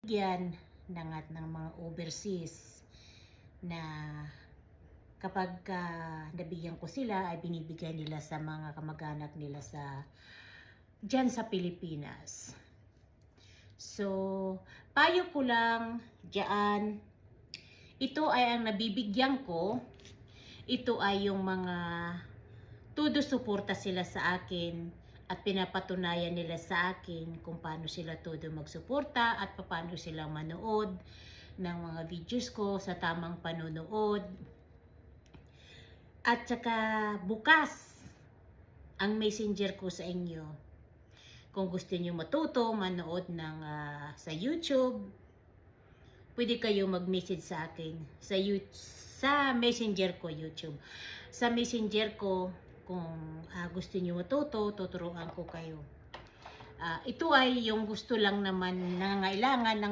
Yan ng mga overseas na kapag nabigyan ko sila ay binibigay nila sa mga kamag-anak nila dyan sa Pilipinas. So, payo ko lang dyan, ito ay ang nabibigyan ko, ito ay yung mga todo suporta sila sa akin at pinapatunayan nila sa akin kung paano sila todo magsuporta at paano sila manood ng mga videos ko sa tamang panonood. At saka bukas ang messenger ko sa inyo. Kung gusto niyo matuto, manood sa YouTube, pwede kayo mag-message sa akin sa messenger ko YouTube. Sa messenger ko, kung gusto niyo matuto, tuturuan ko kayo. Ito ay yung gusto lang naman nangangailangan ng